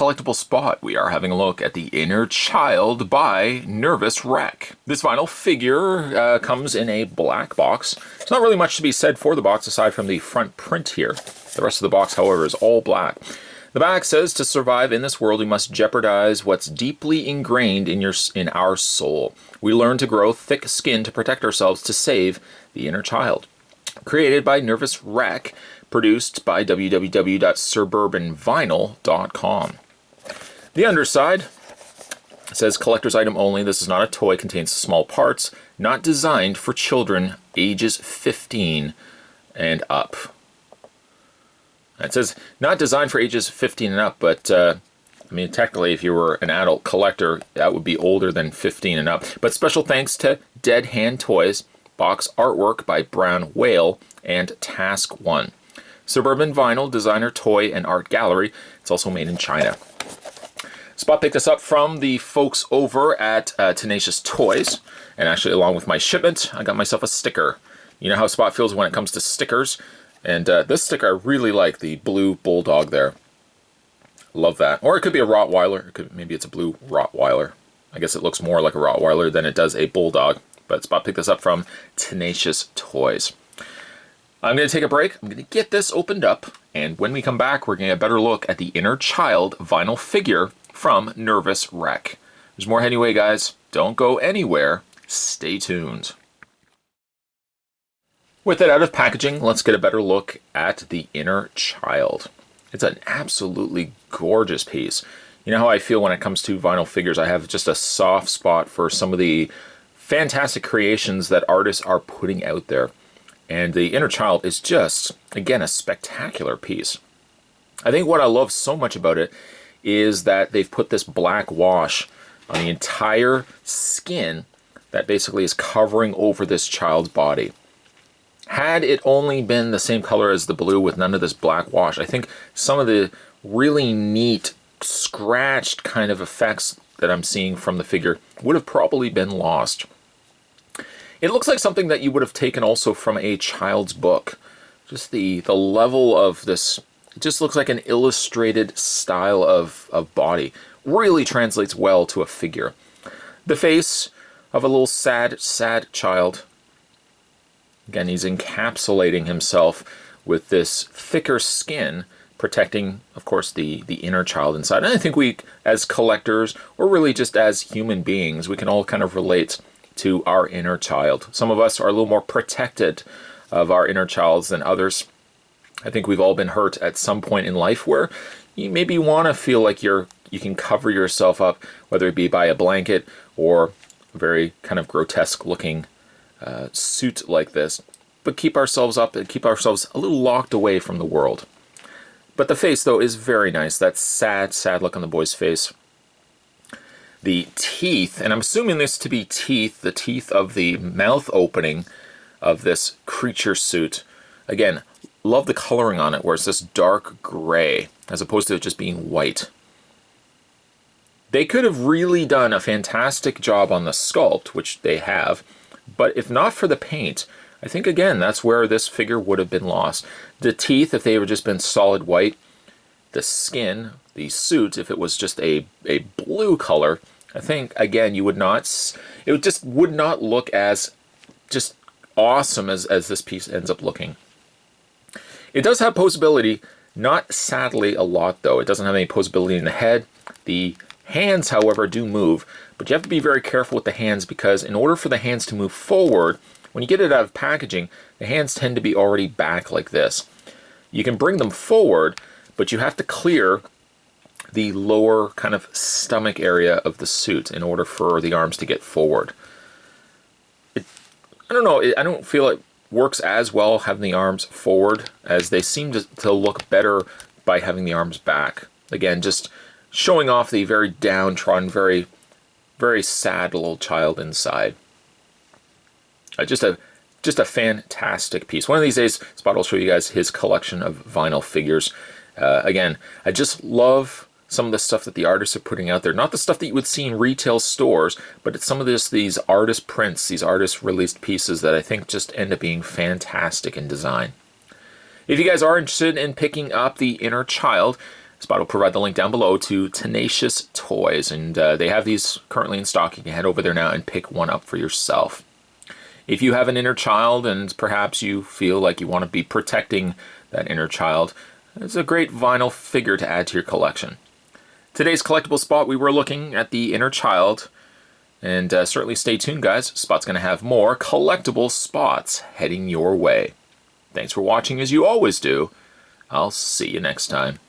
Collectible Spot, we are having a look at the Inner Child by Nerviswr3k. This vinyl figure comes in a black box. There's not really much to be said for the box aside from the front print here. The rest of the box, however, is all black. The back says, to survive in this world, we must jeopardize what's deeply ingrained in our soul. We learn to grow thick skin to protect ourselves to save the inner child. Created by Nerviswr3k, produced by www.suburbanvinyl.com. The underside says collector's item only. This is not a toy, contains small parts, not designed for children ages 15 and up. It says not designed for ages 15 and up, but I mean, technically, if you were an adult collector, that would be older than 15 and up. But special thanks to Dead Hand Toys, box artwork by Brown Whale, and Task One. Suburban Vinyl, designer, toy, and art gallery. It's also made in China. Spot picked this up from the folks over at Tenacious Toys. And actually, along with my shipment, I got myself a sticker. You know how Spot feels when it comes to stickers. And this sticker I really like, the blue bulldog there. Love that. Or it could be a Rottweiler. Maybe it's a blue Rottweiler. I guess it looks more like a Rottweiler than it does a bulldog. But Spot picked this up from Tenacious Toys. I'm going to take a break. I'm going to get this opened up. And when we come back, we're going to get a better look at the Inner Child vinyl figure from Nerviswr3k. There's more anyway, guys. Don't go anywhere. Stay tuned. With it out of packaging, let's get a better look at the Inner Child. It's an absolutely gorgeous piece. You know how I feel when it comes to vinyl figures. I have just a soft spot for some of the fantastic creations that artists are putting out there. And the Inner Child is just, again, a spectacular piece. I think what I love so much about it is that they've put this black wash on the entire skin that basically is covering over this child's body. Had it only been the same color as the blue with none of this black wash, I think some of the really neat, scratched kind of effects that I'm seeing from the figure would have probably been lost. It looks like something that you would have taken also from a child's book. Just the level of this, it just looks like an illustrated style of body. Really translates well to a figure. The face of a little sad child. Again, he's encapsulating himself with this thicker skin, protecting, of course, the inner child inside. And I think we, as collectors, or really just as human beings, we can all kind of relate to our inner child. Some of us are a little more protected of our inner childs than others. I think we've all been hurt at some point in life where you maybe want to feel like you can cover yourself up, whether it be by a blanket or a very kind of grotesque looking suit like this, but keep ourselves up and keep ourselves a little locked away from the world. But the face, though, is very nice. That sad look on the boy's face. The teeth, and I'm assuming this to be teeth, the teeth of the mouth opening of this creature suit. Again, love the coloring on it, where it's this dark gray, as opposed to it just being white. They could have really done a fantastic job on the sculpt, which they have, but if not for the paint, I think, again, that's where this figure would have been lost. The teeth, if they had just been solid white, the skin, the suit, if it was just a blue color, I think, again, it just would not look as just awesome as this piece ends up looking. It does have posability, not sadly a lot though. It doesn't have any posability in the head. The hands, however, do move, but you have to be very careful with the hands because in order for the hands to move forward, when you get it out of packaging, the hands tend to be already back like this. You can bring them forward, but you have to clear the lower kind of stomach area of the suit in order for the arms to get forward. I don't know, I don't feel it works as well having the arms forward, as they seem to look better by having the arms back. Again, just showing off the very downtrodden, very, very sad little child inside. Just a fantastic piece. One of these days, Spot will show you guys his collection of vinyl figures. Again, I just love some of the stuff that the artists are putting out there. Not the stuff that you would see in retail stores, but it's some of these artist prints, these artist released pieces that I think just end up being fantastic in design. If you guys are interested in picking up the Inner Child, Spot will provide the link down below to Tenacious Toys, and they have these currently in stock. You can head over there now and pick one up for yourself. If you have an inner child and perhaps you feel like you want to be protecting that inner child, it's a great vinyl figure to add to your collection. Today's collectible spot, we were looking at the inner child, and certainly stay tuned, guys. Spot's going to have more collectible spots heading your way. Thanks for watching, as you always do. I'll see you next time.